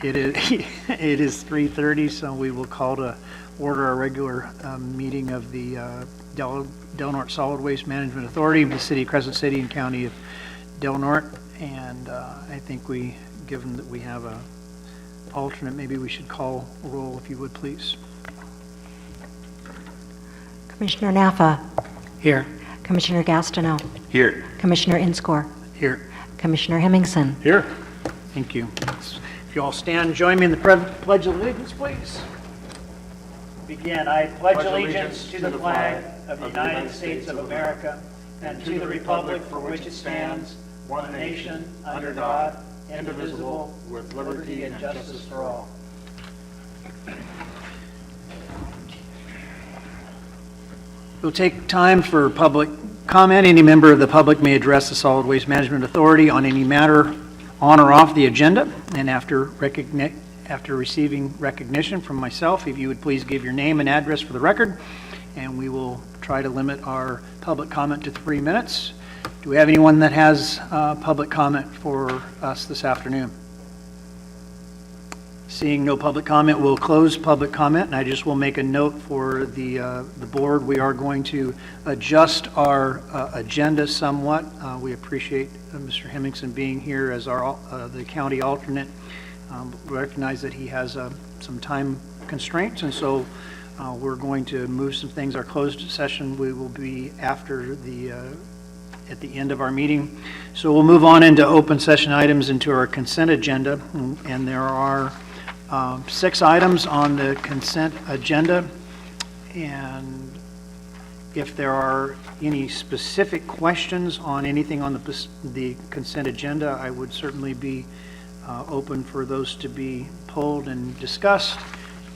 It is, it is 3:30, so we will call to order our regular meeting of the Del Norte Solid Waste Management Authority of the City of Crescent City and County of Del Norte. And I think given that we have a alternate, maybe we should call roll, if you would, please. Commissioner Naffa. Here. Commissioner Gastineau. Here. Commissioner Inscore. Here. Commissioner Hemmingson. Here. Thank you. If you all stand and join me in the Pledge of Allegiance, please. Begin. I pledge allegiance to the flag of the United States of America and to the republic for which it stands, one nation, under God, indivisible, with liberty and justice for all. We'll take time for public comment. Any member of the public may address the Solid Waste Management Authority on any matter on or off the agenda. And after receiving recognition from myself, if you would please give your name and address for the record, and we will try to limit our public comment to 3 minutes. Do we have anyone that has public comment for us this afternoon? Seeing no public comment, we'll close public comment, and I just will make a note for the board. We are going to adjust our agenda somewhat. We appreciate Mr. Hemmingson being here as the county alternate. We recognize that he has some time constraints, and so we're going to move some things. Our closed session we will be after at the end of our meeting. So we'll move on into open session items into our consent agenda, and there are 6 items on the consent agenda, and if there are any specific questions on anything on the consent agenda, I would certainly be open for those to be pulled and discussed.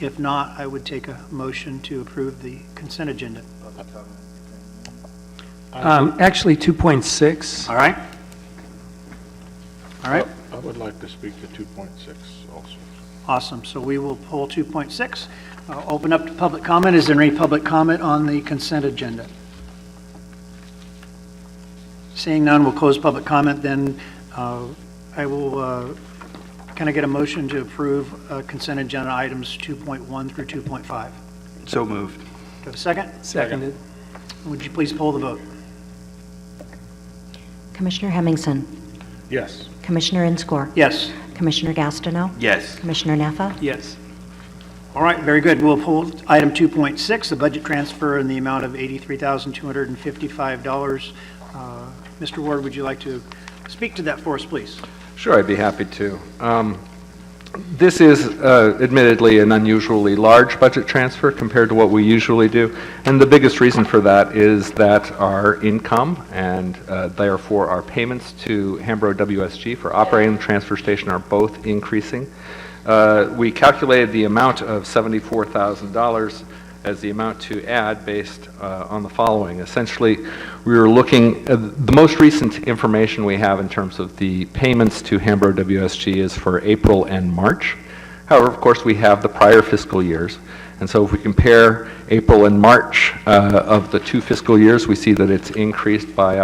If not, I would take a motion to approve the consent agenda. Actually, 2.6. All right. All right. I would like to speak to 2.6 also. Awesome. So we will pull 2.6. Open up to public comment. Is there any public comment on the consent agenda? Seeing none, we'll close public comment. Then I will can I get a motion to approve consent agenda items 2.1 through 2.5? So moved. Do you have a second? Seconded. Would you please poll the vote? Commissioner Hemmingson. Yes. Commissioner Inscore. Yes. Commissioner Gastineau. Yes. Commissioner Naffa. Yes. All right, very good. We'll pull item 2.6, the budget transfer in the amount of $83,255. Mr. Ward, would you like to speak to that for us, please? Sure, I'd be happy to. This is admittedly an unusually large budget transfer compared to what we usually do, and the biggest reason for that is that our income and therefore our payments to Hambro WSG for operating the transfer station are both increasing. We calculated the amount of $74,000 as the amount to add based on the following. Essentially, we were looking at the most recent information we have in terms of the payments to Hambro WSG is for April and March. However, of course, we have the prior fiscal years. And so if we compare April and March of the 2 fiscal years, we see that it's increased by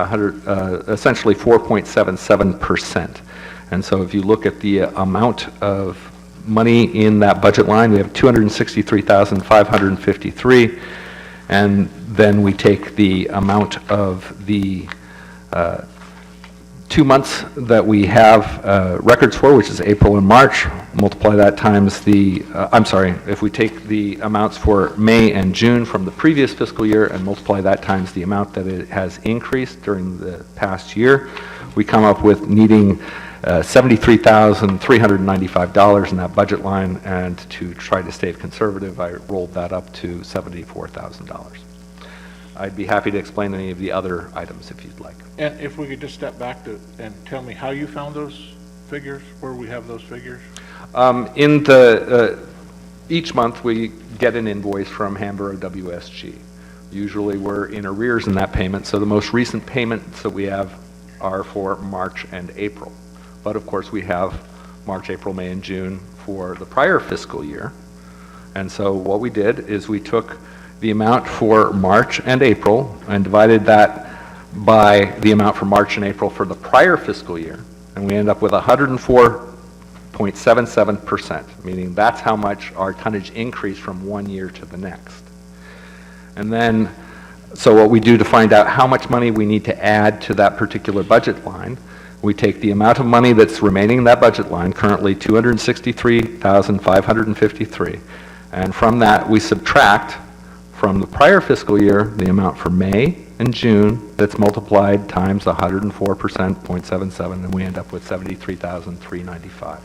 essentially 4.77%. And so if you look at the amount of money in that budget line, we have $263,553, and then we take the amount of the 2 months that we have records for, which is April and March, multiply that times if we take the amounts for May and June from the previous fiscal year and multiply that times the amount that it has increased during the past year, we come up with needing $73,395 in that budget line, and to try to stay conservative, I rolled that up to $74,000. I'd be happy to explain any of the other items if you'd like. And if we could just step back and tell me how you found those figures, where we have those figures? Each month we get an invoice from Hambro WSG. Usually we're in arrears in that payment, so the most recent payments that we have are for March and April. But of course we have March, April, May, and June for the prior fiscal year. And so what we did is we took the amount for March and April and divided that by the amount for March and April for the prior fiscal year, and we end up with 0.77%, meaning that's how much our tonnage increased from one year to the next. And then, so what we do to find out how much money we need to add to that particular budget line, we take the amount of money that's remaining in that budget line, currently $263,553, and from that we subtract from the prior fiscal year the amount for May and June that's multiplied times 104%, 0.77, and we end up with $73,395.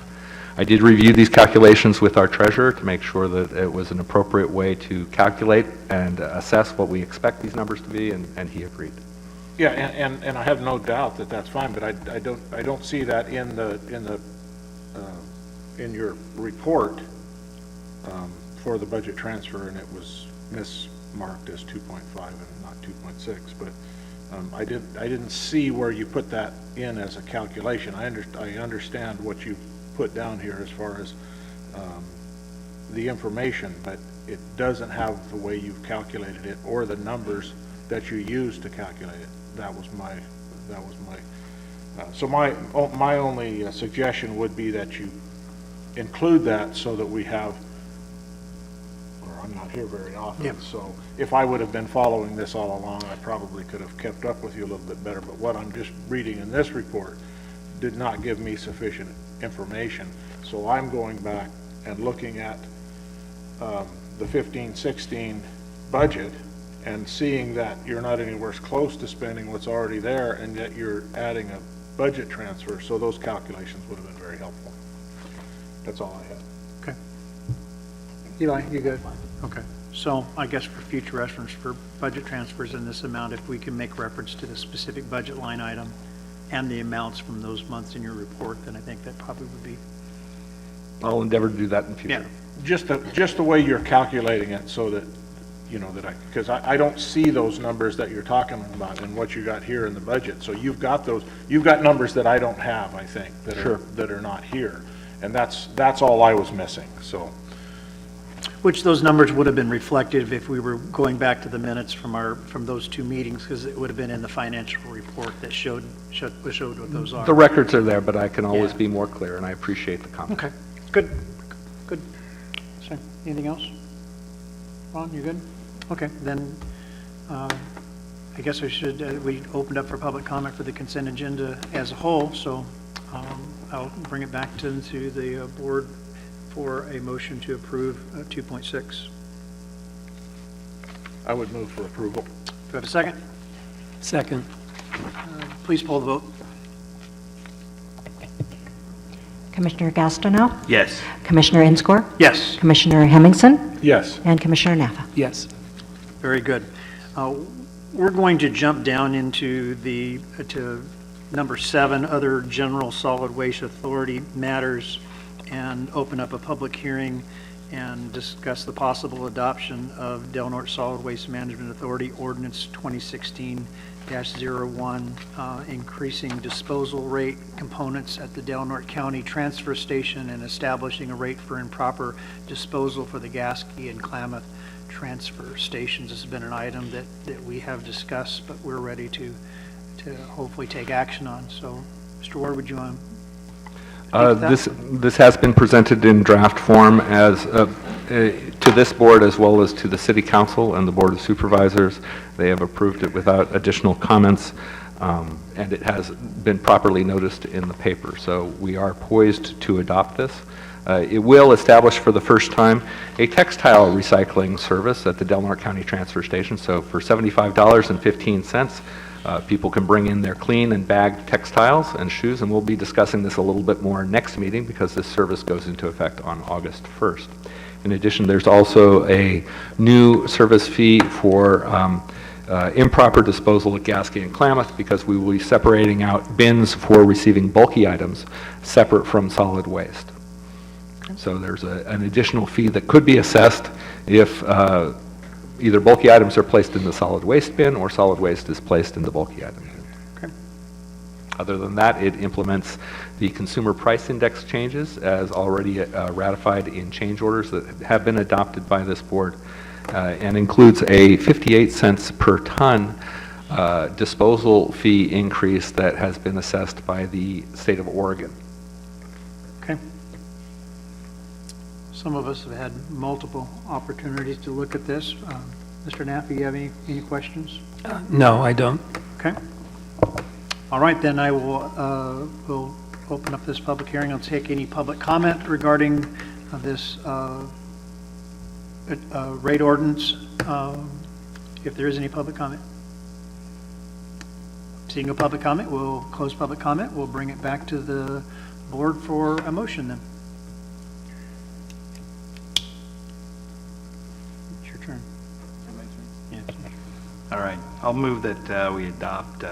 I did review these calculations with our treasurer to make sure that it was an appropriate way to calculate and assess what we expect these numbers to be, and he agreed. Yeah, and I have no doubt that that's fine, but I don't see that in your report for the budget transfer, and it was mismarked as 2.5 and not 2.6, but I didn't see where you put that in as a calculation. I understand what you put down here as far as the information, but it doesn't have the way you've calculated it or the numbers that you used to calculate it. That was my so my only suggestion would be that you include that so that we have, or I'm not here very often, Yep. so if I would have been following this all along, I probably could have kept up with you a little bit better, but what I'm just reading in this report did not give me sufficient information. So I'm going back and looking at the 15-16 budget and seeing that you're not anywhere close to spending what's already there, and yet you're adding a budget transfer, so those calculations would have been very helpful. That's all I had. Okay. Eli, you good? Okay. So I guess for future reference for budget transfers in this amount, if we can make reference to the specific budget line item and the amounts from those months in your report, then I think that probably would be, I'll endeavor to do that in the yeah. future. Just the way you're calculating it, so that, you know, because I don't see those numbers that you're talking about and what you got here in the budget. So you've got numbers that I don't have, I think, that are not here. And that's all I was missing, so. Which those numbers would have been reflective if we were going back to the minutes from those two meetings, because it would have been in the financial report that showed what those are. The records are there, but I can always Yeah. be more clear, and I appreciate the comment. Okay, good. So, anything else? Ron, you good? Okay, then, I guess we opened up for public comment for the consent agenda as a whole, so I'll bring it back to the board for a motion to approve 2.6. I would move for approval. Do we have a second? Second. Please poll the vote. Commissioner Gastineau? Yes. Commissioner Inscore? Yes. Commissioner Hemmingson? Yes. And Commissioner Naffa? Yes. Very good. We're going to jump down into to number 7, other general solid waste authority matters, and open up a public hearing and discuss the possible adoption of Del Norte Solid Waste Management Authority Ordinance 2016-01, increasing disposal rate components at the Del Norte County Transfer Station and establishing a rate for improper disposal for the Gasky and Klamath transfer stations. This has been an item that we have discussed, but we're ready to hopefully take action on. So, Mr. Ward, would you want to speak to that? This has been presented in draft form as to this board as well as to the City Council and the Board of Supervisors. They have approved it without additional comments, and it has been properly noticed in the paper. So we are poised to adopt this. It will establish for the first time a textile recycling service at the Del Norte County Transfer Station. So for $75.15, people can bring in their clean and bagged textiles and shoes, and we'll be discussing this a little bit more next meeting because this service goes into effect on August 1st. In addition, there's also a new service fee for improper disposal at Gasky and Klamath, because we will be separating out bins for receiving bulky items separate from solid waste. So there's an additional fee that could be assessed if either bulky items are placed in the solid waste bin or solid waste is placed in the bulky item bin. Okay. Other than that, it implements the consumer price index changes as already ratified in change orders that have been adopted by this board, and includes a 58 cents per ton disposal fee increase that has been assessed by the state of Oregon. Okay. Some of us have had multiple opportunities to look at this. Mr. Naffa, you have any questions? No, I don't. Okay. All right, then I will open up this public hearing. I'll take any public comment regarding this rate ordinance, if there is any public comment. Seeing no public comment, we'll close public comment. We'll bring it back to the board for a motion then. It's your turn. Yes. All right, I'll move that we adopt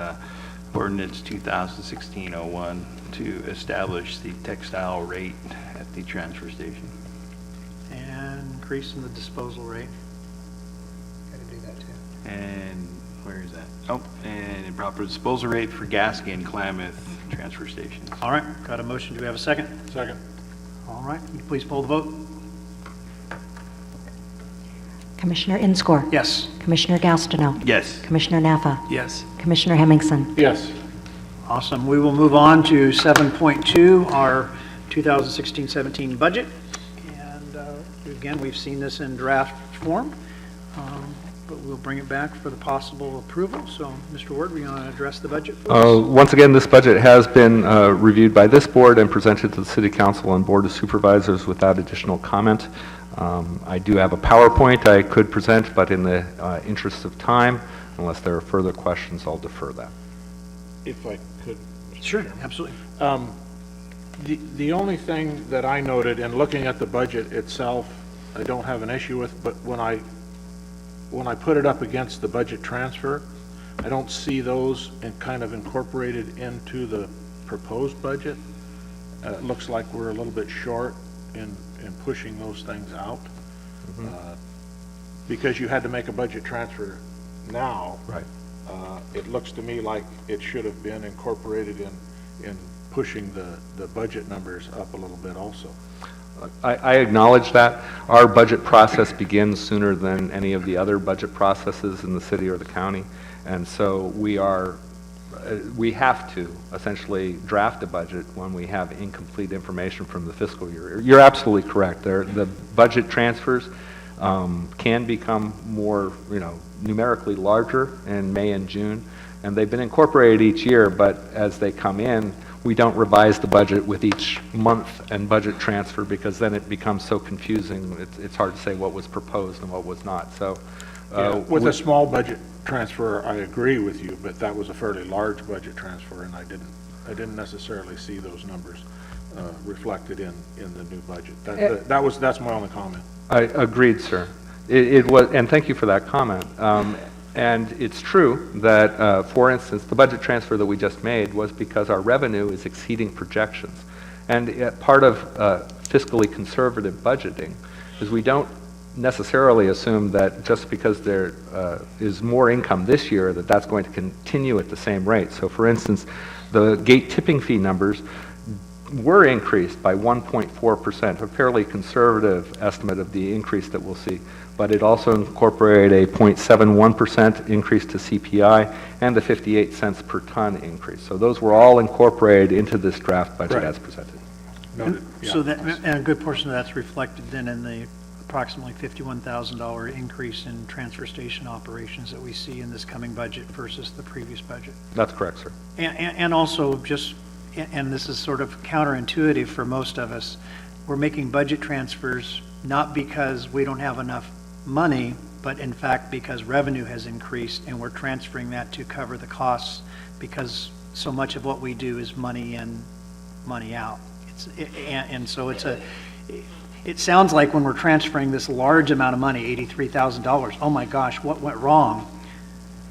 ordinance 2016-01 to establish the textile rate at the transfer station. And increase in the disposal rate. Got to do that too. And where is that? Oh, and proper disposal rate for Gasky and Klamath transfer stations. All right, got a motion. Do we have a second? Second. All right, can you please poll the vote? Commissioner Inscore. Yes. Commissioner Gastineau. Yes. Commissioner Naffa. Yes. Commissioner Hemmingson. Yes. Awesome. We will move on to 7.2, our 2016-17 budget. And again, we've seen this in draft form, but we'll bring it back for the possible approval. So, Mr. Ward, we want to address the budget for us? Once again, this budget has been reviewed by this board and presented to the City Council and Board of Supervisors without additional comment. I do have a PowerPoint I could present, but in the interest of time, unless there are further questions, I'll defer that. If I could. Mr. Sure, Chairman. absolutely. The only thing that I noted in looking at the budget itself, I don't have an issue with, but when I put it up against the budget transfer, I don't see those kind of incorporated into the proposed budget. It looks like we're a little bit short in pushing those things out. Because you had to make a budget transfer now. Right. It looks to me like it should have been incorporated in pushing the budget numbers up a little bit also. I acknowledge that. Our budget process begins sooner than any of the other budget processes in the city or the county. And so we have to essentially draft a budget when we have incomplete information from the fiscal year. You're absolutely correct. The budget transfers can become more, numerically larger in May and June, and they've been incorporated each year, but as they come in, we don't revise the budget with each month and budget transfer, because then it becomes so confusing. It's hard to say what was proposed and what was not. So, With a small budget transfer, I agree with you, but that was a fairly large budget transfer, and I didn't necessarily see those numbers reflected in the new budget. That's my only comment. I agreed, sir. It was, and thank you for that comment. And it's true that, for instance, the budget transfer that we just made was because our revenue is exceeding projections. And part of fiscally conservative budgeting is we don't necessarily assume that just because there is more income this year that that's going to continue at the same rate. So, for instance, the gate tipping fee numbers were increased by 1.4%, a fairly conservative estimate of the increase that we'll see. But it also incorporated a 0.71% increase to CPI and the 58 cents per ton increase. So those were all incorporated into this draft budget Right. as presented. Noted. So Yeah. and a good portion of that's reflected then in the approximately $51,000 increase in transfer station operations that we see in this coming budget versus the previous budget. That's correct, sir. And also just, and this is sort of counterintuitive for most of us, we're making budget transfers not because we don't have enough money, but in fact because revenue has increased and we're transferring that to cover the costs, because so much of what we do is money in, money out. And so it sounds like when we're transferring this large amount of money, $83,000, oh my gosh, what went wrong?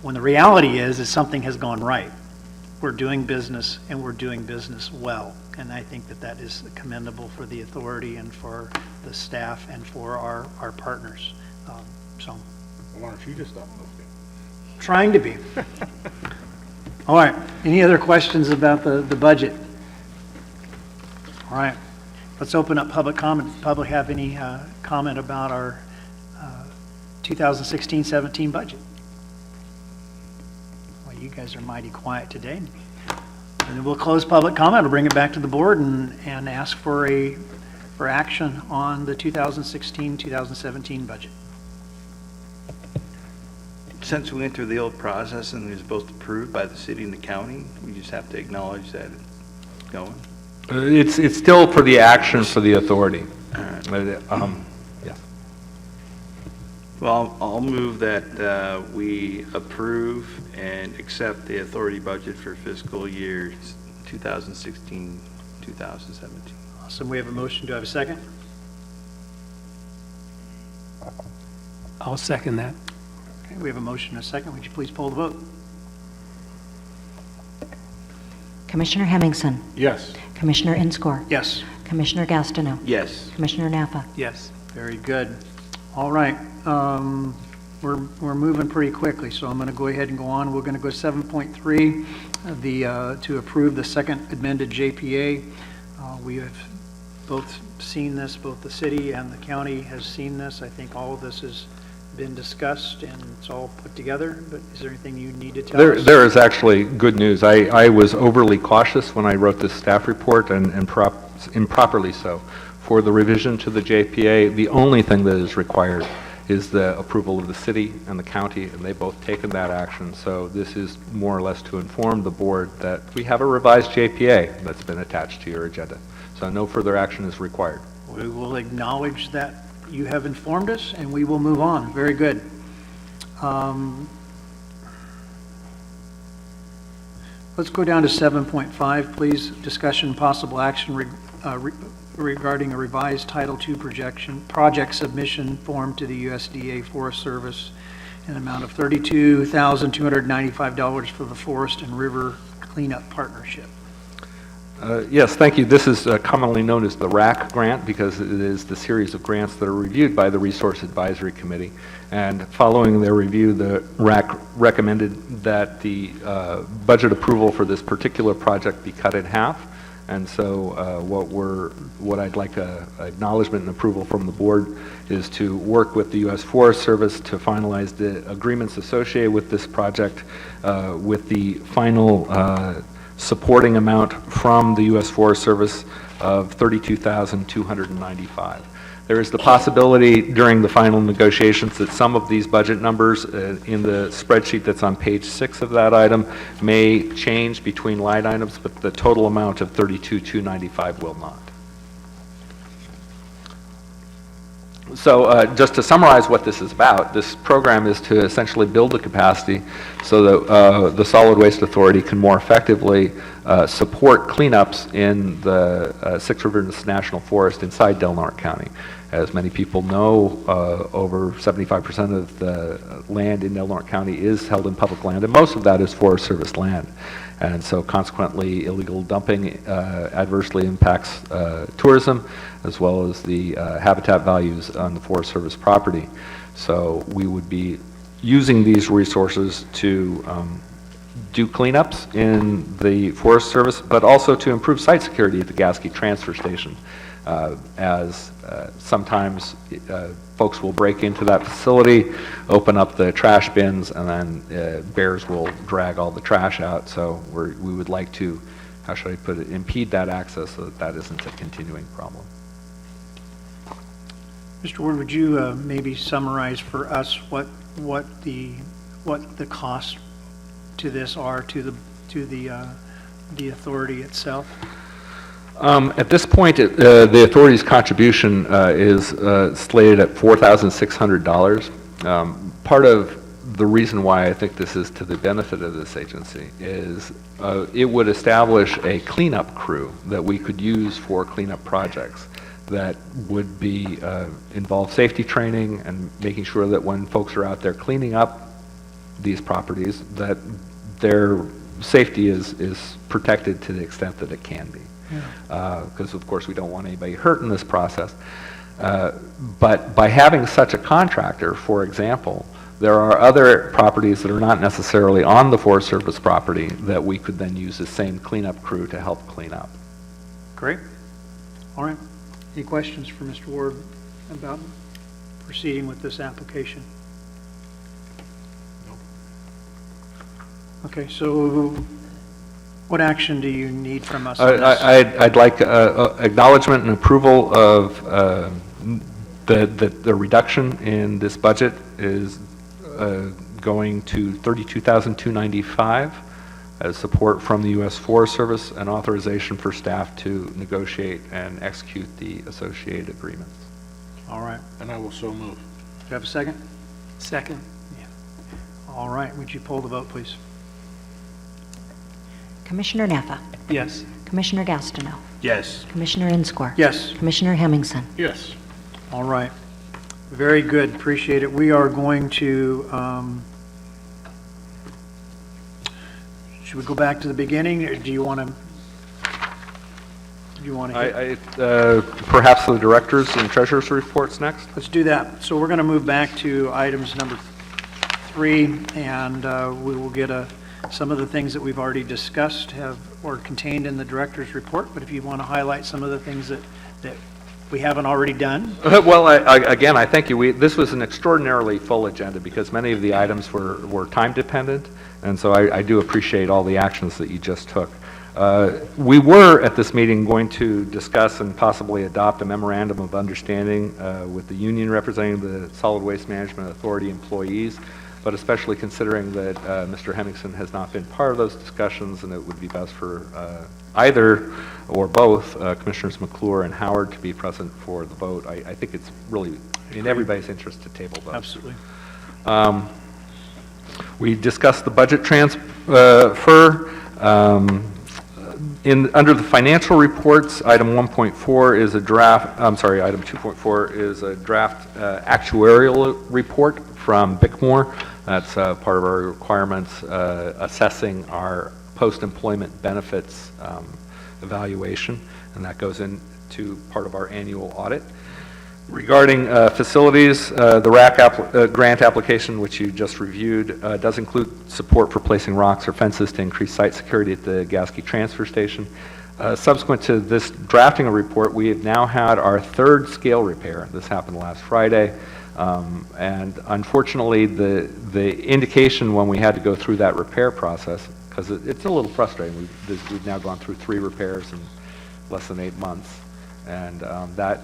When the reality is something has gone right. We're doing business, and we're doing business well. And I think that is commendable for the authority and for the staff and for our partners. So, Why don't you just stop looking? trying to be. All right, any other questions about the budget? All right, let's open up public comment. Does the public have any comment about our 2016-17 budget? Well, you guys are mighty quiet today. And then we'll close public comment. We'll bring it back to the board and ask for a for action on the 2016-2017 budget. Since we went through the old process and it was both approved by the city and the county, we just have to acknowledge that it's going. It's still for the action for the authority. Yes. Well, I'll move that we approve and accept the authority budget for fiscal year 2016, 2017. Awesome. We have a motion. Do I have a second? I'll second that. Okay, we have a motion and a second. Would you please poll the vote? Commissioner Hemmingson, Yes. Commissioner Inscore, Yes. Commissioner Gastineau, Yes. Commissioner Naffa. Yes. Very good. All right. We're moving pretty quickly, so I'm going to go ahead and go on. We're going to go to 7.3, to approve the second amended JPA. We have both seen this, both the city and the county has seen this. I think all of this has been discussed and it's all put together, but is there anything you need to tell us? There is actually good news. I was overly cautious when I wrote this staff report, and improperly so. For the revision to the JPA, the only thing that is required is the approval of the city and the county, and they've both taken that action. So this is more or less to inform the board that we have a revised JPA that's been attached to your agenda. So no further action is required. We will acknowledge that you have informed us, and we will move on. Very good. Let's go down to 7.5, please. Discussion possible action regarding a revised Title II project submission form to the USDA Forest Service, an amount of $32,295 for the Forest and River Cleanup Partnership. Yes, thank you. This is commonly known as the RAC grant because it is the series of grants that are reviewed by the Resource Advisory Committee. And following their review, the RAC recommended that the budget approval for this particular project be cut in half. And so what I'd like acknowledgement and approval from the board is to work with the U.S. Forest Service to finalize the agreements associated with this project with the final supporting amount from the U.S. Forest Service of $32,295. There is the possibility during the final negotiations that some of these budget numbers in the spreadsheet that's on page 6 of that item may change between line items, but the total amount of $32,295 will not. So just to summarize what this is about, this program is to essentially build the capacity so that the Solid Waste Authority can more effectively support cleanups in the Six Rivers National Forest inside Del Norte County. As many people know, over 75% of the land in Del Norte County is held in public land, and most of that is Forest Service land. And so consequently, illegal dumping adversely impacts tourism, as well as the habitat values on the Forest Service property. So we would be using these resources to do cleanups in the Forest Service, but also to improve site security at the Gasky Transfer Station. As sometimes folks will break into that facility, open up the trash bins, and then bears will drag all the trash out. So we would like to, how should I put it, impede that access so that that isn't a continuing problem. Mr. Ward, would you maybe summarize for us what the costs to this are to the authority itself? At this point, the authority's contribution is slated at $4,600. Part of the reason why I think this is to the benefit of this agency is it would establish a cleanup crew that we could use for cleanup projects that would be involve safety training and making sure that when folks are out there cleaning up these properties, that their safety is protected to the extent that it can be. Because of course we don't want anybody hurt in this process. But by having such a contractor, for example, there are other properties that are not necessarily on the Forest Service property that we could then use the same cleanup crew to help clean up. Great. All right. Any questions for Mr. Ward about proceeding with this application? Okay, so What action do you need from us on this? I'd like acknowledgement and approval of the reduction in this budget is going to $32,295 as support from the U.S. Forest Service and authorization for staff to negotiate and execute the associated agreements. All right. And I will so move. Do you have a second? Second. All right. Would you poll the vote, please? Commissioner Naffa. Yes. Commissioner Gastineau. Yes. Commissioner Inscore. Yes. Commissioner Hemmingson. Yes. All right. Very good. Appreciate it. We are going to, should we go back to the beginning, or do you want to? Perhaps the directors and treasurers' reports next? Let's do that. So we're going to move back to items number 3, and we will get some of the things that we've already discussed are contained in the director's report, but if you want to highlight some of the things that we haven't already done. Well, again, I thank you. This was an extraordinarily full agenda because many of the items were time dependent, and so I do appreciate all the actions that you just took. We were at this meeting going to discuss and possibly adopt a memorandum of understanding with the union representing the Solid Waste Management Authority employees, but especially considering that Mr. Hemmingson has not been part of those discussions, and it would be best for either or both Commissioners McClure and Howard to be present for the vote. I think it's really in everybody's interest to table those. Absolutely. We discussed the budget transfer. Under the financial reports, item 1.4 is a draft, item 2.4 is a draft actuarial report from Bickmore. That's part of our requirements assessing our post-employment benefits evaluation, and that goes into part of our annual audit. Regarding facilities, the RAC grant application, which you just reviewed, does include support for placing rocks or fences to increase site security at the Gasky Transfer Station. Subsequent to this drafting a report, we have now had our 3rd scale repair. This happened last Friday. And unfortunately, the indication when we had to go through that repair process, because it's a little frustrating, we've now gone through 3 repairs in less than 8 months, and that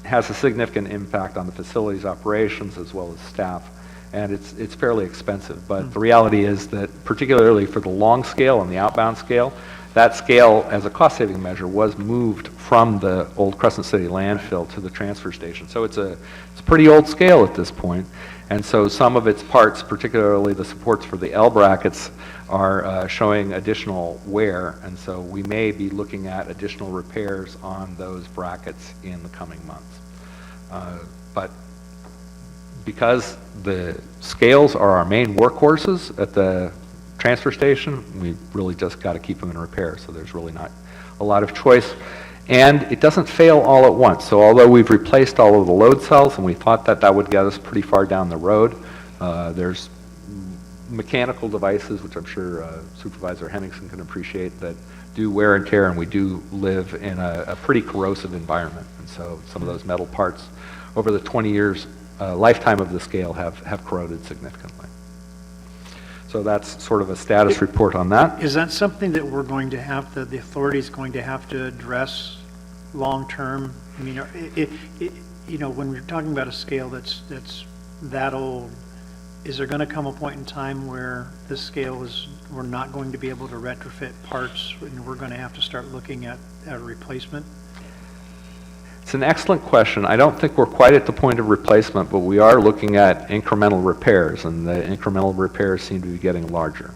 has a significant impact on the facility's operations as well as staff, and it's fairly expensive. But the reality is that particularly for the long scale and the outbound scale, that scale as a cost-saving measure was moved from the old Crescent City landfill to the transfer station. So it's a pretty old scale at this point, and so some of its parts, particularly the supports for the L brackets, are showing additional wear, and so we may be looking at additional repairs on those brackets in the coming months. But because the scales are our main workhorses at the transfer station, we really just got to keep them in repair, so there's really not a lot of choice. And it doesn't fail all at once, so although we've replaced all of the load cells and we thought that would get us pretty far down the road, there's mechanical devices, which I'm sure Supervisor Hemmingson can appreciate, that do wear and tear, and we do live in a pretty corrosive environment. And so some of those metal parts over the 20 years lifetime of the scale have corroded significantly. So that's sort of a status report on that. Is that something that we're going to have, the authority is going to have to address long-term? I mean, when we're talking about a scale that's that old, is there going to come a point in time where this scale we're not going to be able to retrofit parts and we're going to have to start looking at a replacement? It's an excellent question. I don't think we're quite at the point of replacement, but we are looking at incremental repairs, and the incremental repairs seem to be getting larger.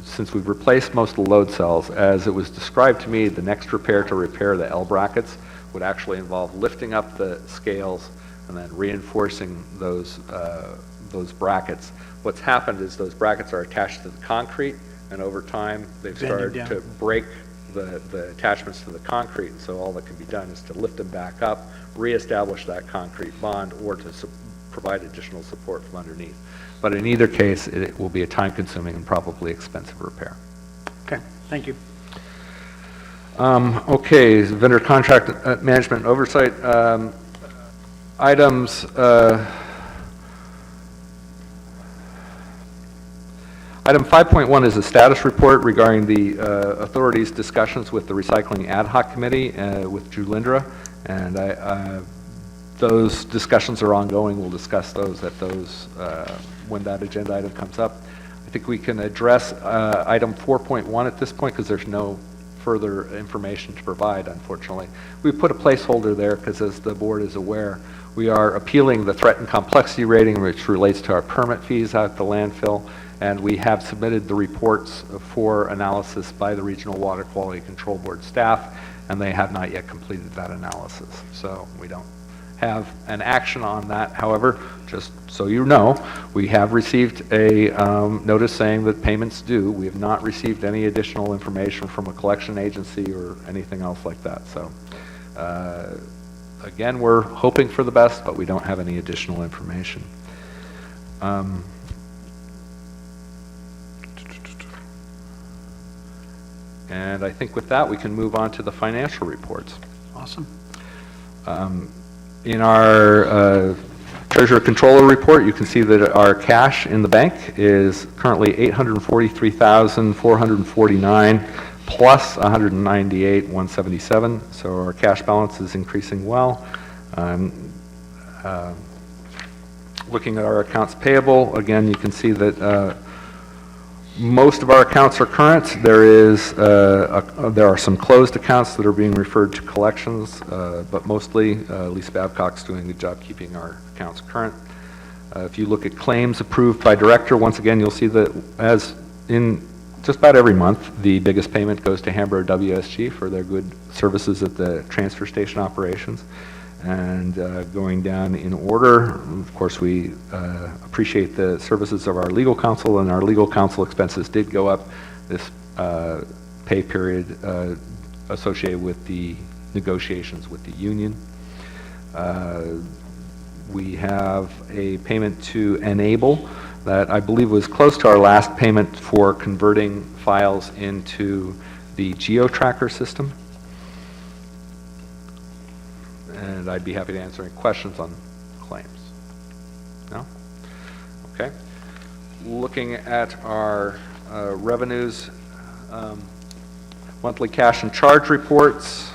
Since we've replaced most of the load cells, as it was described to me, the next repair to repair the L brackets would actually involve lifting up the scales and then reinforcing those brackets. What's happened is those brackets are attached to the concrete, and over time they've started to break the attachments to the concrete, so all that can be done is to lift them back up, reestablish that concrete bond, or to provide additional support from underneath. But in either case, it will be a time-consuming and probably expensive repair. Okay, thank you. Okay, vendor contract management and oversight items. Item 5.1 is a status report regarding the authority's discussions with the Recycling Ad Hoc Committee with Julindra, and those discussions are ongoing. We'll discuss those at those when that agenda item comes up. I think we can address item 4.1 at this point because there's no further information to provide, unfortunately. We put a placeholder there because, as the board is aware, we are appealing the threat and complexity rating, which relates to our permit fees out at the landfill, and we have submitted the reports for analysis by the Regional Water Quality Control Board staff, and they have not yet completed that analysis. So we don't have an action on that. However, just so you know, we have received a notice saying that payments due. We have not received any additional information from a collection agency or anything else like that. So again, we're hoping for the best, but we don't have any additional information. And I think with that, we can move on to the financial reports. Awesome. In our Treasurer Controller report, you can see that our cash in the bank is currently $843,449 plus $198,177. So our cash balance is increasing well. Looking at our accounts payable, again, you can see that most of our accounts are current. There are some closed accounts that are being referred to collections, but mostly Lisa Babcock's doing a good job keeping our accounts current. If you look at claims approved by director, once again, you'll see that as in just about every month, the biggest payment goes to Hambro WSG for their good services at the transfer station operations. And going down in order, of course, we appreciate the services of our legal counsel, and our legal counsel expenses did go up this pay period associated with the negotiations with the union. We have a payment to Enable that I believe was close to our last payment for converting files into the GeoTracker system. And I'd be happy to answer any questions on claims. No? Okay. Looking at our revenues, monthly cash and charge reports,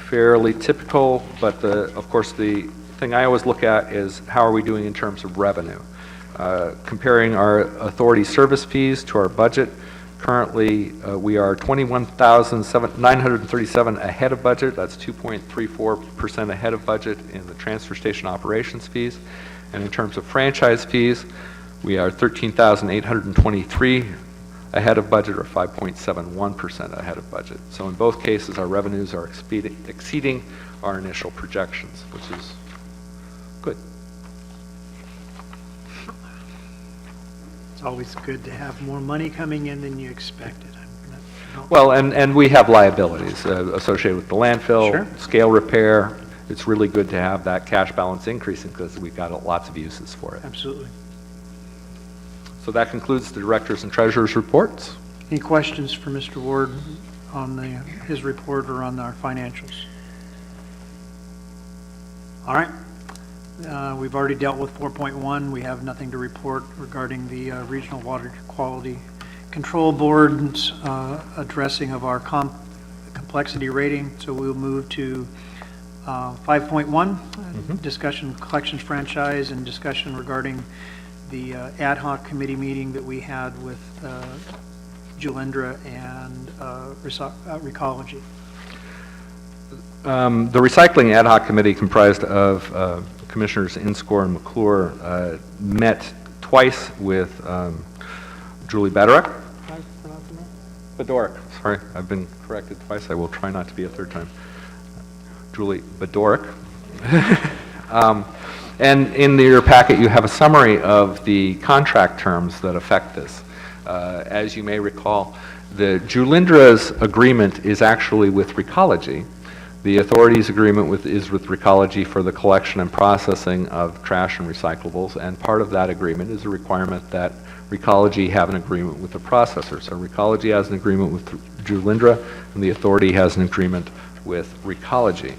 fairly typical, but of course the thing I always look at is how are we doing in terms of revenue. Comparing our authority service fees to our budget, currently, we are $21,937 ahead of budget. That's 2.34% ahead of budget in the transfer station operations fees. And in terms of franchise fees, we are $13,823 ahead of budget, or 5.71% ahead of budget. So in both cases, our revenues are exceeding our initial projections, which is good. It's always good to have more money coming in than you expected. Well, and we have liabilities associated with the landfill, Sure. scale repair. It's really good to have that cash balance increasing because we've got lots of uses for it. Absolutely. So that concludes the directors and treasurers' reports. Any questions for Mr. Ward on his report or on our financials? All right. We've already dealt with 4.1. We have nothing to report regarding the Regional Water Quality Control Board's addressing of our complexity rating. So we'll move to 5.1, discussion collections franchise and discussion regarding the ad hoc committee meeting that we had with Julindra and Recology. The recycling ad hoc committee, comprised of Commissioners Inscore and McClure, met twice with Julie Bedorick. Bedorick, sorry, I've been corrected twice. I will try not to be a third time. Julie Bedorick. And in your packet, you have a summary of the contract terms that affect this. As you may recall, the Julindra's agreement is actually with Recology. The authority's agreement is with Recology for the collection and processing of trash and recyclables, and part of that agreement is a requirement that Recology have an agreement with the processor. So Recology has an agreement with Julindra, and the authority has an agreement with Recology.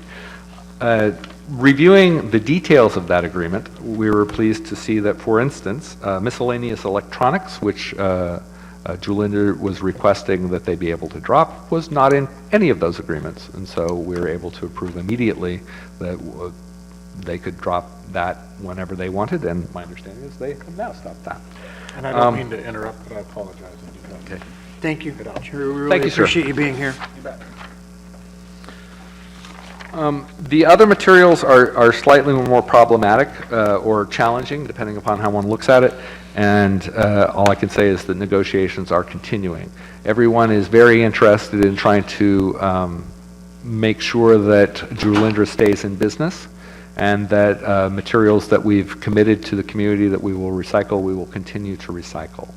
Reviewing the details of that agreement, we were pleased to see that, for instance, miscellaneous electronics, which Julinda was requesting that they be able to drop, was not in any of those agreements. And so we were able to approve immediately that they could drop that whenever they wanted, and my understanding is they have now stopped that. And I don't mean to interrupt, but I apologize. Okay. Thank you. Get We really Thank you, sir. appreciate you being here. The other materials are slightly more problematic or challenging, depending upon how one looks at it, and all I can say is that negotiations are continuing. Everyone is very interested in trying to make sure that Julindra stays in business, and that materials that we've committed to the community that we will recycle, we will continue to recycle.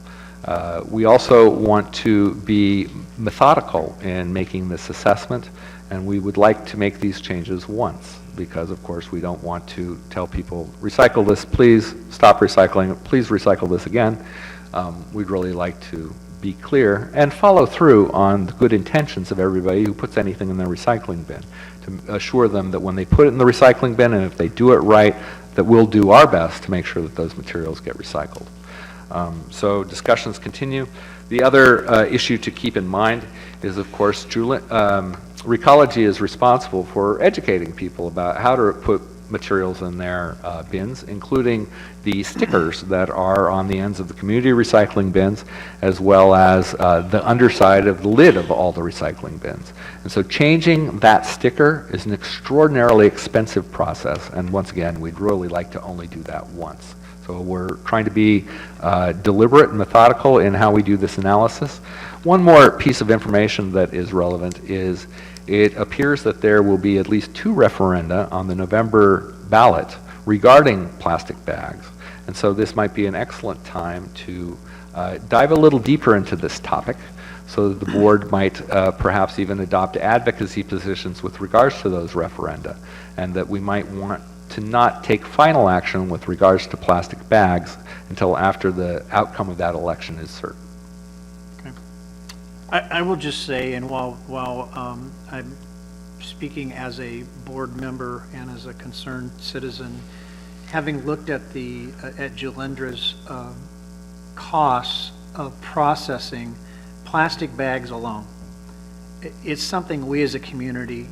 We also want to be methodical in making this assessment, and we would like to make these changes once, because of course we don't want to tell people, recycle this, please stop recycling it, please recycle this again. We'd really like to be clear and follow through on the good intentions of everybody who puts anything in the recycling bin, to assure them that when they put it in the recycling bin, and if they do it right, that we'll do our best to make sure that those materials get recycled. So discussions continue. The other issue to keep in mind is, of course, Recology is responsible for educating people about how to put materials in their bins, including the stickers that are on the ends of the community recycling bins, as well as the underside of the lid of all the recycling bins. And so changing that sticker is an extraordinarily expensive process, and once again, we'd really like to only do that once. So we're trying to be deliberate and methodical in how we do this analysis. One more piece of information that is relevant is it appears that there will be at least 2 referenda on the November ballot regarding plastic bags. And so this might be an excellent time to dive a little deeper into this topic, so that the board might perhaps even adopt advocacy positions with regards to those referenda, and that we might want to not take final action with regards to plastic bags until after the outcome of that election is certain. I will just say, and while I'm speaking as a board member and as a concerned citizen, having looked at at Julindra's costs of processing plastic bags alone, it's something we as a community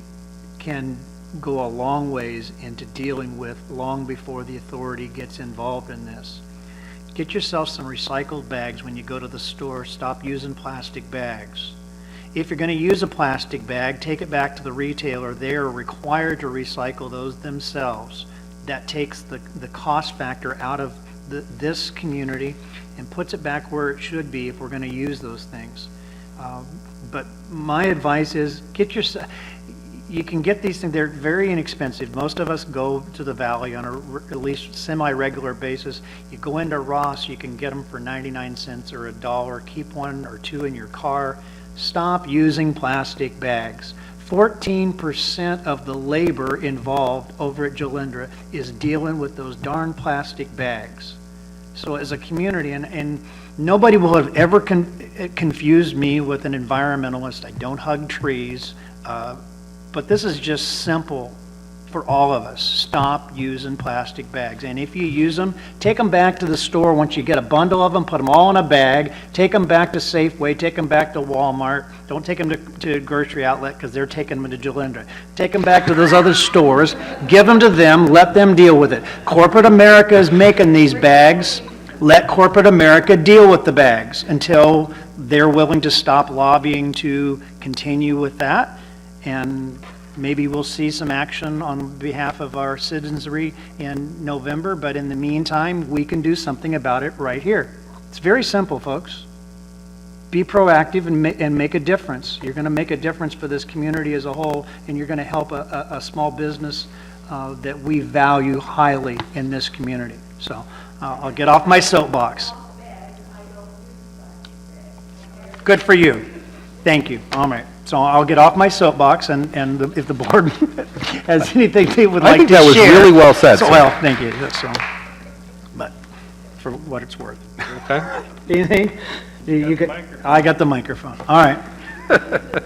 can go a long ways into dealing with long before the authority gets involved in this. Get yourself some recycled bags when you go to the store. Stop using plastic bags. If you're going to use a plastic bag, take it back to the retailer. They are required to recycle those themselves. That takes the cost factor out of this community and puts it back where it should be if we're going to use those things. But my advice is get yourself. You can get these things, they're very inexpensive. Most of us go to the Valley on at least semi-regular basis. You go into Ross, you can get them for 99 cents or $1. Keep 1 or 2 in your car. Stop using plastic bags. 14% of the labor involved over at Julindra is dealing with those darn plastic bags. So as a community, and nobody will have ever confused me with an environmentalist. I don't hug trees. But this is just simple for all of us. Stop using plastic bags. And if you use them, take them back to the store. Once you get a bundle of them, put them all in a bag. Take them back to Safeway. Take them back to Walmart. Don't take them to Grocery Outlet because they're taking them to Julindra. Take them back to those other stores. Give them to them. Let them deal with it. Corporate America is making these bags. Let corporate America deal with the bags until they're willing to stop lobbying to continue with that. And maybe we'll see some action on behalf of our citizenry in November, but in the meantime, we can do something about it right here. It's very simple, folks. Be proactive and make a difference. You're going to make a difference for this community as a whole, and you're going to help a small business that we value highly in this community. So I'll get off my soapbox. Good for you. Thank you. All right. So I'll get off my soapbox, and if the board has anything they would like to share. I think that was really well said, So, sir. well, thank you. So, but for what it's worth. Okay. Anything? I got the microphone. All right.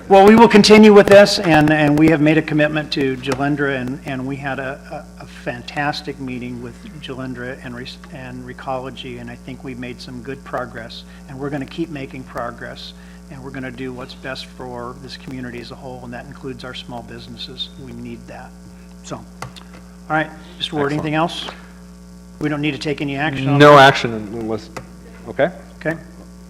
Well, we will continue with this, and we have made a commitment to Jalindra, and we had a fantastic meeting with Jalindra and Recology, and I think we made some good progress, and we're going to keep making progress, and we're going to do what's best for this community as a whole, and that includes our small businesses. We need that. So, all right, Mr. Ward, anything else? We don't need to take any action on No action unless, okay? Okay.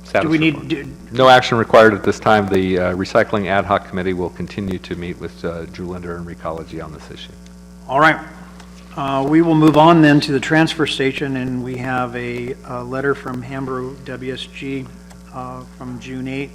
Status Do we report. need, No action required at this time. The Recycling Ad Hoc Committee will continue to meet with Julinder and Recology on this issue. all right. We will move on then to the transfer station, and we have a letter from Hambro WSG from June 8th.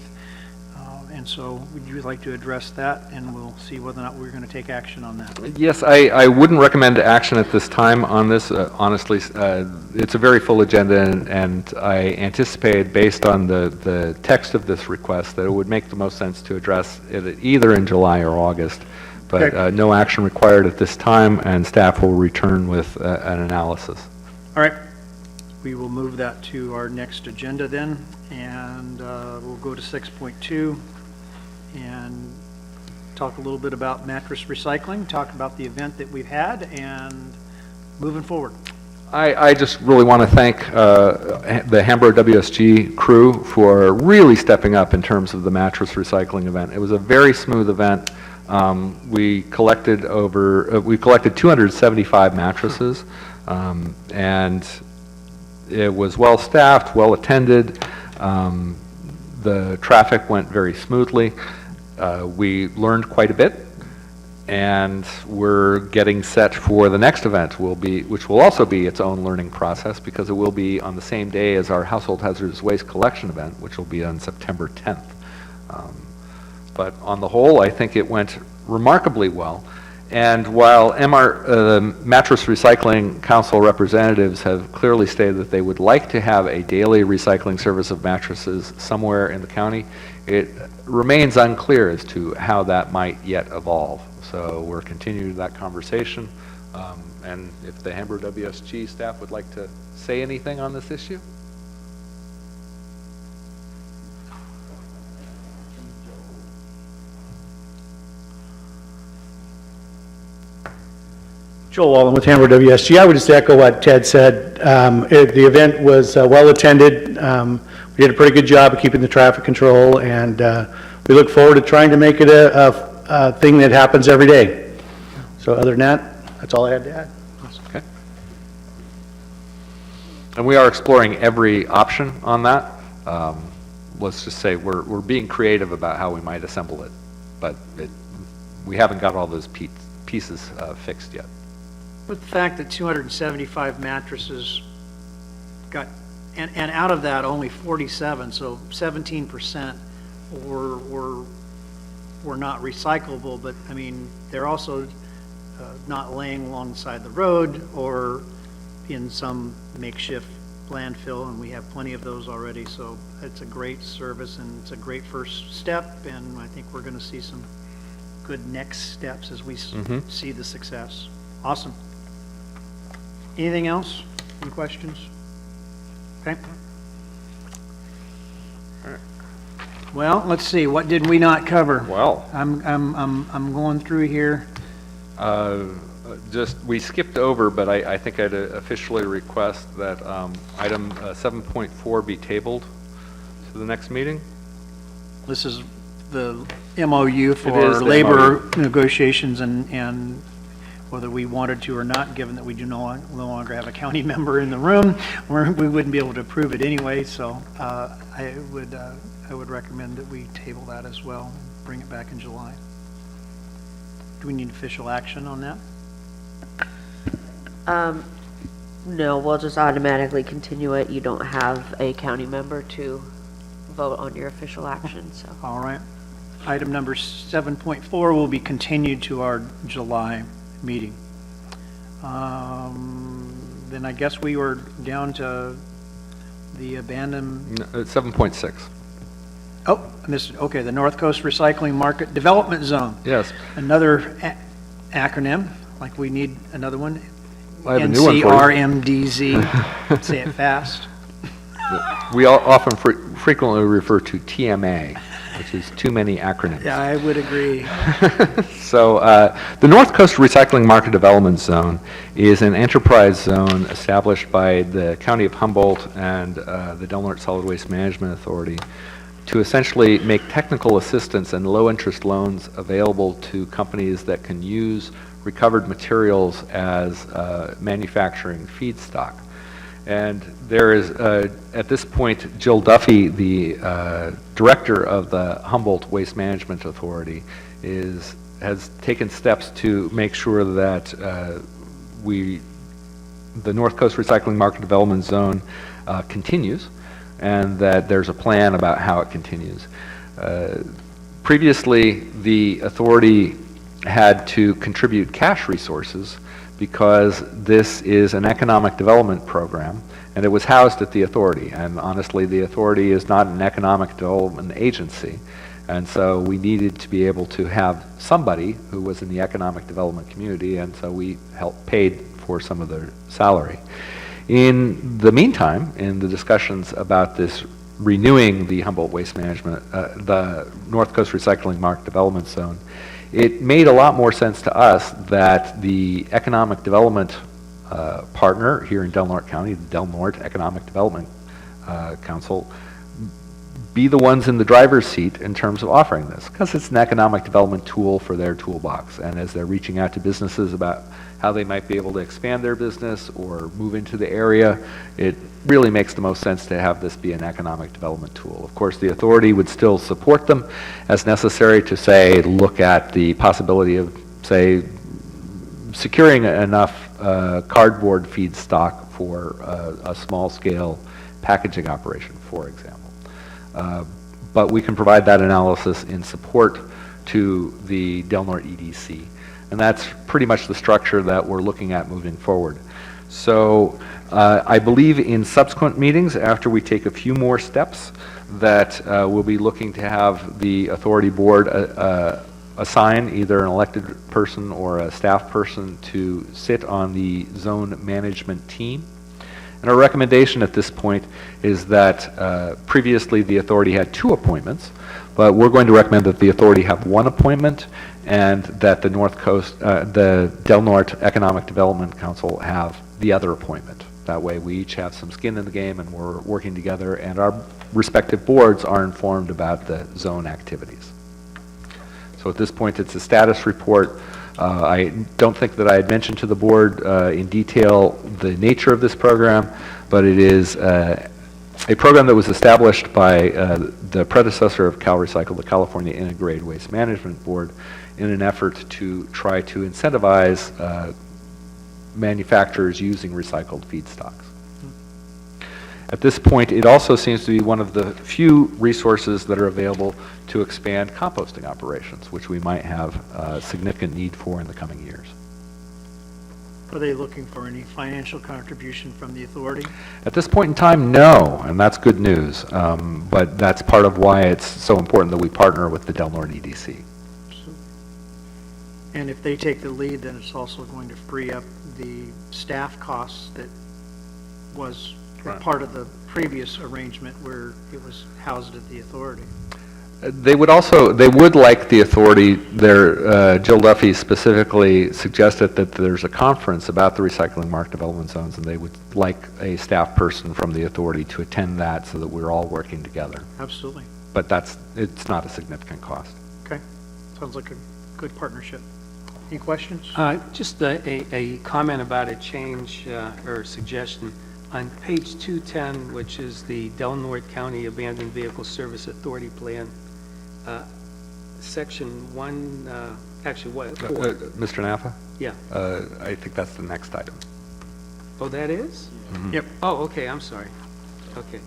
And so would you like to address that, and we'll see whether or not we're going to take action on that. Yes, I wouldn't recommend action at this time on this. Honestly, it's a very full agenda, and I anticipated, based on the text of this request, that it would make the most sense to address it either in July or August. But Okay. no action required at this time, and staff will return with an analysis. All right. We will move that to our next agenda then, and we'll go to 6.2 and talk a little bit about mattress recycling, talk about the event that we've had, and moving forward. I just really want to thank the Hambro WSG crew for really stepping up in terms of the mattress recycling event. It was a very smooth event. We collected 275 mattresses, and it was well-staffed, well-attended. The traffic went very smoothly. We learned quite a bit, and we're getting set for the next event, which will also be its own learning process, because it will be on the same day as our household hazardous waste collection event, which will be on September 10th. But on the whole, I think it went remarkably well. And while Mattress Recycling Council representatives have clearly stated that they would like to have a daily recycling service of mattresses somewhere in the county, it remains unclear as to how that might yet evolve. So we're continuing that conversation. And if the Hambro WSG staff would like to say anything on this issue? Joel Wallen with Hambro WSG. I would just echo what Ted said. The event was well-attended. We did a pretty good job of keeping the traffic control, and we look forward to trying to make it a thing that happens every day. So other than that, that's all I had to add. Okay. And we are exploring every option on that. Let's just say we're being creative about how we might assemble it, but we haven't got all those pieces fixed yet. With the fact that 275 mattresses got, and out of that, only 47, so 17% were not recyclable, but, I mean, they're also not laying alongside the road or in some makeshift landfill, and we have plenty of those already, so it's a great service, and it's a great first step, and I think we're going to see some good next steps as we see the success. Awesome. Anything else? Any questions? Okay. Well, let's see, what did we not cover? Well, I'm going through here. we skipped over, but I think I'd officially request that item 7.4 be tabled to the next meeting. This is the MOU It for is the labor negotiations and whether we wanted to or not, given that we do no longer have a county member in the room, we wouldn't be able to approve it anyway, so I would recommend that we table that as well, and bring it back in July. Do we need official action on that? No, we'll just automatically continue it. You don't have a county member to vote on your official action, so. All right. Item number 7.4 will be continued to our July meeting. Then I guess we were down to the abandoned, 7.6. oh, I missed it. Okay, the North Coast Recycling Market Development Zone. Yes. Another acronym, like we need another one. I have a new one for you. NCRMDZ. Say it fast. We often frequently refer to TMA. which is too many acronyms. Yeah, I would agree. So the North Coast Recycling Market Development Zone is an enterprise zone established by the County of Humboldt and the Del Norte Solid Waste Management Authority to essentially make technical assistance and low-interest loans available to companies that can use recovered materials as manufacturing feedstock. And there is, at this point, Jill Duffy, the director of the Humboldt Waste Management Authority, has taken steps to make sure that the North Coast Recycling Market Development Zone continues, and that there's a plan about how it continues. Previously, the authority had to contribute cash resources because this is an economic development program, and it was housed at the authority. And honestly, the authority is not an economic development agency, and so we needed to be able to have somebody who was in the economic development community, and so we paid for some of their salary. In the meantime, in the discussions about this renewing the Humboldt Waste Management, the North Coast Recycling Market Development Zone, it made a lot more sense to us that the economic development partner here in Del Norte County, the Del Norte Economic Development Council, be the ones in the driver's seat in terms of offering this, because it's an economic development tool for their toolbox. And as they're reaching out to businesses about how they might be able to expand their business or move into the area, it really makes the most sense to have this be an economic development tool. Of course, the authority would still support them as necessary to, say, look at the possibility of, say, securing enough cardboard feedstock for a small-scale packaging operation, for example. But we can provide that analysis in support to the Del Norte EDC. And that's pretty much the structure that we're looking at moving forward. So I believe in subsequent meetings, after we take a few more steps, that we'll be looking to have the authority board assign either an elected person or a staff person to sit on the zone management team. And our recommendation at this point is that previously the authority had 2 appointments, but we're going to recommend that the authority have 1 appointment and that the North Coast, the Del Norte Economic Development Council have the other appointment. That way we each have some skin in the game and we're working together and our respective boards are informed about the zone activities. So at this point it's a status report. I don't think that I had mentioned to the board in detail the nature of this program, but it is a program that was established by the predecessor of CalRecycle, the California Integrated Waste Management Board, in an effort to try to incentivize manufacturers using recycled feedstocks. At this point, it also seems to be one of the few resources that are available to expand composting operations, which we might have a significant need for in the coming years. Are they looking for any financial contribution from the authority? At this point in time, no, and that's good news. But that's part of why it's so important that we partner with the Del Norte EDC. And if they take the lead, then it's also going to free up the staff costs that was part of the previous arrangement where it was housed at the authority. They would like the authority, Jill Duffy specifically suggested that there's a conference about the recycling market development zones, and they would like a staff person from the authority to attend that so that we're all working together. Absolutely. But it's not a significant cost. Okay. Sounds like a good partnership. Any questions? Just a comment about a change or suggestion. On page 210, which is the Del Norte County Abandoned Vehicle Service Authority Plan, section 1, actually what? 4. Mr. Naffa? Yeah. I think that's the next item. Oh, that is? Yep. Oh, okay, I'm sorry. Okay,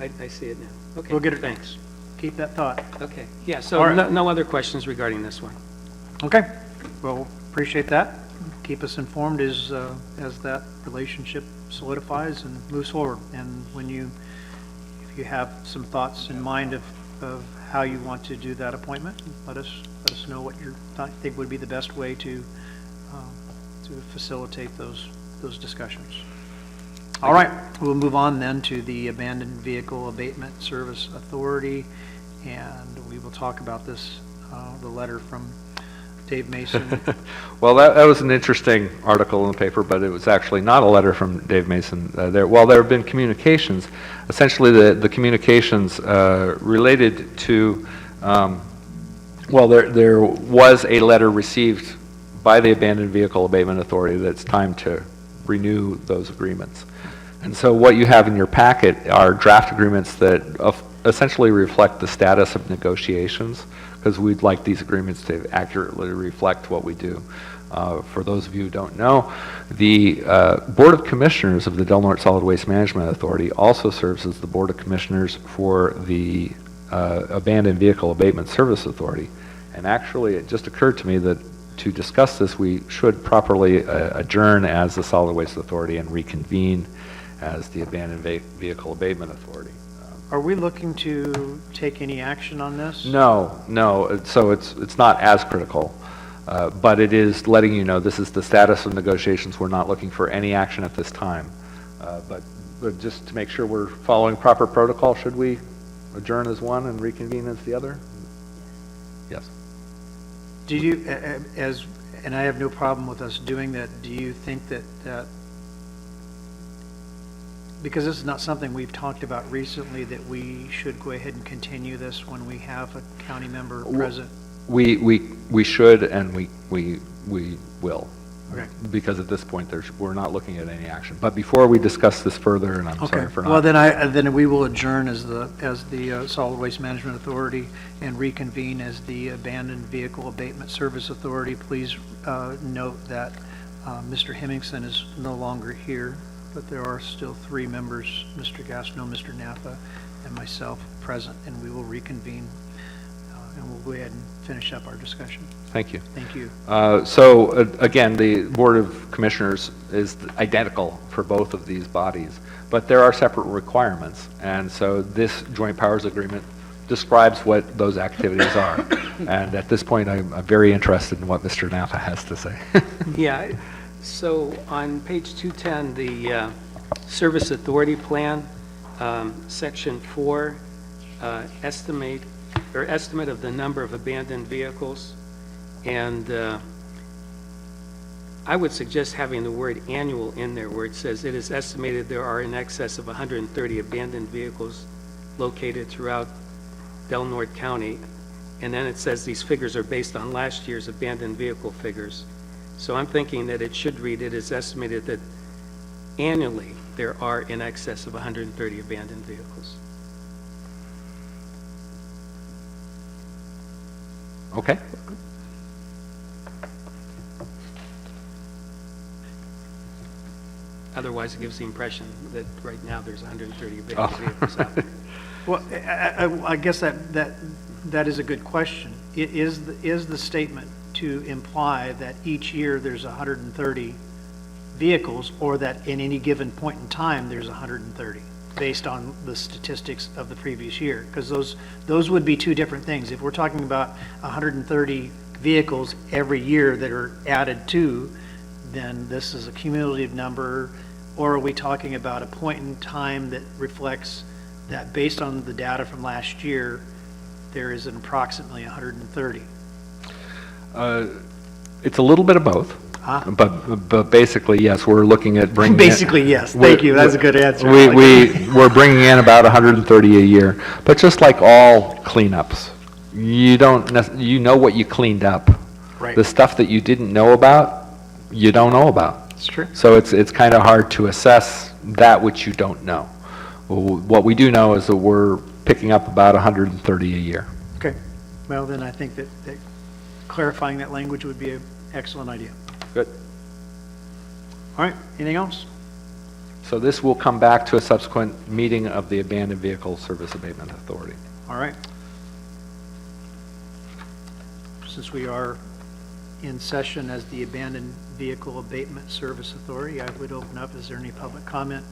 I see it now. Okay, We'll get it. thanks. Keep that thought. Okay, yeah, so All right. no other questions regarding this one. Okay. Well, appreciate that. Keep us informed as that relationship solidifies and moves forward. And if you have some thoughts in mind of how you want to do that appointment, let us know what you think would be the best way to facilitate those discussions. All right, we'll move on then to the Abandoned Vehicle Abatement Service Authority. and we will talk about this, the letter from Dave Mason. Well, that was an interesting article in the paper, but it was actually not a letter from Dave Mason. There have been communications. Essentially, the communications related to, there was a letter received by the Abandoned Vehicle Abatement Authority that it's time to renew those agreements. And so what you have in your packet are draft agreements that essentially reflect the status of negotiations, because we'd like these agreements to accurately reflect what we do. For those of you who don't know, the Board of Commissioners of the Del Norte Solid Waste Management Authority also serves as the Board of Commissioners for the Abandoned Vehicle Abatement Service Authority. And actually, it just occurred to me that to discuss this, we should properly adjourn as the Solid Waste Authority and reconvene as the Abandoned Vehicle Abatement Authority. Are we looking to take any action on this? No. So it's not as critical, but it is letting you know this is the status of negotiations. We're not looking for any action at this time. But just to make sure we're following proper protocol, should we adjourn as one and reconvene as the other? Yes. Do you, and I have no problem with us doing that, do you think that because this is not something we've talked about recently, that we should go ahead and continue this when we have a county member present? We should, and we will. Okay. Because at this point, we're not looking at any action. But before we discuss this further, and I'm sorry for not. Well, then we will adjourn as the Solid Waste Management Authority and reconvene as the Abandoned Vehicle Abatement Service Authority. Please note that Mr. Hemmingson is no longer here, but there are still 3 members, Mr. Gastineau, Mr. Naffa, and myself present, and we will reconvene, and we'll go ahead and finish up our discussion. Thank you. Thank you. Again, the Board of Commissioners is identical for both of these bodies, but there are separate requirements. And so this joint powers agreement describes what those activities are. And at this point, I'm very interested in what Mr. Naffa has to say. Yeah, so on page 210, the Service Authority Plan, Section 4, estimate of the number of abandoned vehicles. And I would suggest having the word annual in there, where it says it is estimated there are in excess of 130 abandoned vehicles located throughout Del Norte County. And then it says these figures are based on last year's abandoned vehicle figures. So I'm thinking that it should read, it is estimated that annually there are in excess of 130 abandoned vehicles. Okay. Otherwise, it gives the impression that right now there's 130 abandoned vehicles out there. Well, I guess that is a good question. Is the statement to imply that each year there's 130 vehicles, or that in any given point in time there's 130, based on the statistics of the previous year? Because those would be two different things. If we're talking about 130 vehicles every year that are added to, then this is a cumulative number. Or are we talking about a point in time that reflects that based on the data from last year, there is an approximately 130? It's a little bit of both. But basically, yes, we're looking at bringing Basically, yes. Thank you. That's a good answer. We're bringing in about 130 a year. But just like all cleanups, you know what you cleaned up. Right. The stuff that you didn't know about, you don't know about. It's true. So it's kind of hard to assess that which you don't know. What we do know is that we're picking up about 130 a year. Okay. Well, then I think that clarifying that language would be an excellent idea. Good. All right. Anything else? So this will come back to a subsequent meeting of the Abandoned Vehicle Service Abatement Authority. All right. Since we are in session as the Abandoned Vehicle Abatement Service Authority, I would open up. Is there any public comment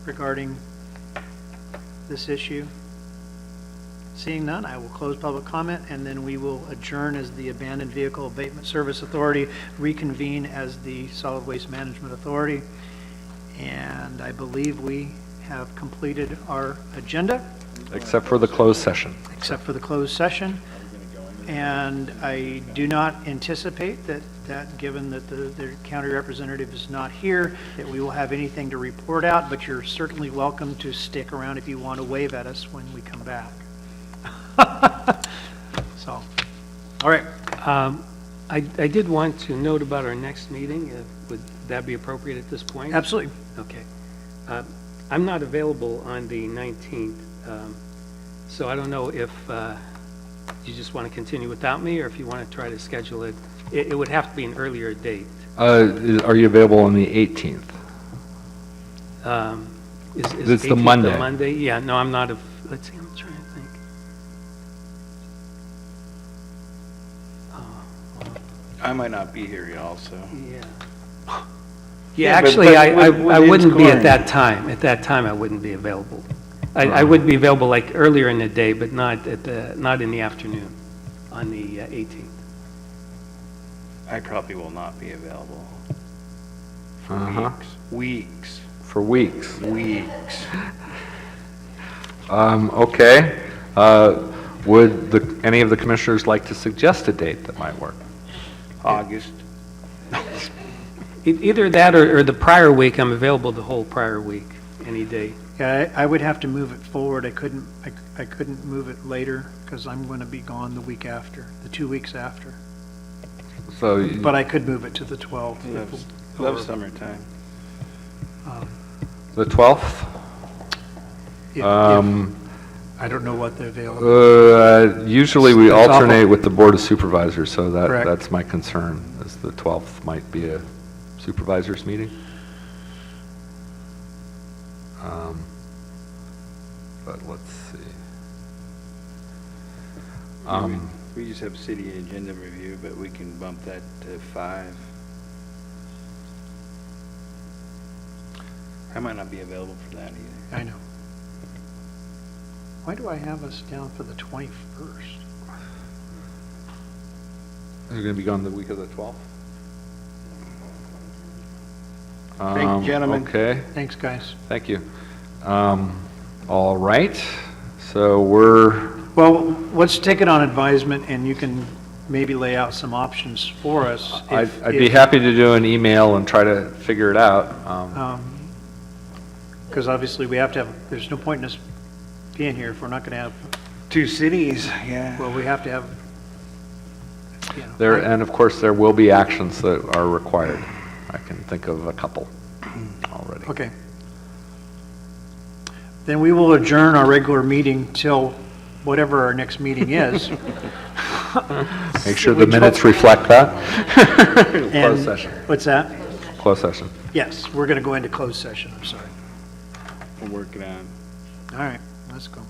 regarding this issue? Seeing none, I will close public comment, and then we will adjourn as the Abandoned Vehicle Abatement Service Authority, reconvene as the Solid Waste Management Authority. And I believe we have completed our agenda. Except for the closed session. except for the closed session. And I do not anticipate that given that the county representative is not here, that we will have anything to report out, but you're certainly welcome to stick around if you want to wave at us when we come back. So, all right. I did want to note about our next meeting. Would that be appropriate at this point? Absolutely. Okay. I'm not available on the 19th, so I don't know if you just want to continue without me, or if you want to try to schedule it. It would have to be an earlier date. Are you available on the 18th? Is It's the 18th Monday. a Monday? Yeah, no, I'm not, let's see, I'm trying to think. I might not be here also. Yeah. Yeah, Yeah, but- actually, but I with wouldn't be Innscor- at that time. At that time, I wouldn't be available. I would be available like earlier in the day, but not in the afternoon on the 18th. I probably will not be available for Uh-huh. weeks. For weeks. Weeks. Okay. Would any of the commissioners like to suggest a date that might work? August. Either that or the prior week, I'm available the whole prior week, any day. Yeah, I would have to move it forward. I couldn't move it later because I'm going to be gone the week after, the 2 weeks after. So, you- But I could move it to the 12th. Love summertime. the 12th? If- I don't know what the available. Usually we It's awful. alternate with the Board of Supervisors, so Correct. that's my concern, is the 12th might be a supervisors meeting. But let's see. We just have city agenda review, but we can bump that to 5. I might not be available for that either. I know. Why do I have us down for the 21st? You're going to be gone the week of the 12th? Thank you, gentlemen. Okay, Thanks, guys. thank you. All right, so we're, Well, let's take it on advisement, and you can maybe lay out some options for us. I'd be happy to do an email and try to figure it out. Because obviously, we have to have, there's no point in us being here if we're not going to have, 2 cities, yeah. well, we have to have, you know. There, and of course, there will be actions that are required. I can think of a couple already. Okay. Then we will adjourn our regular meeting till whatever our next meeting is. Make sure the minutes reflect that. Closed And- session. What's that? Closed session. Yes, we're going to go into closed session, I'm sorry. We'll work it out. All right, let's go.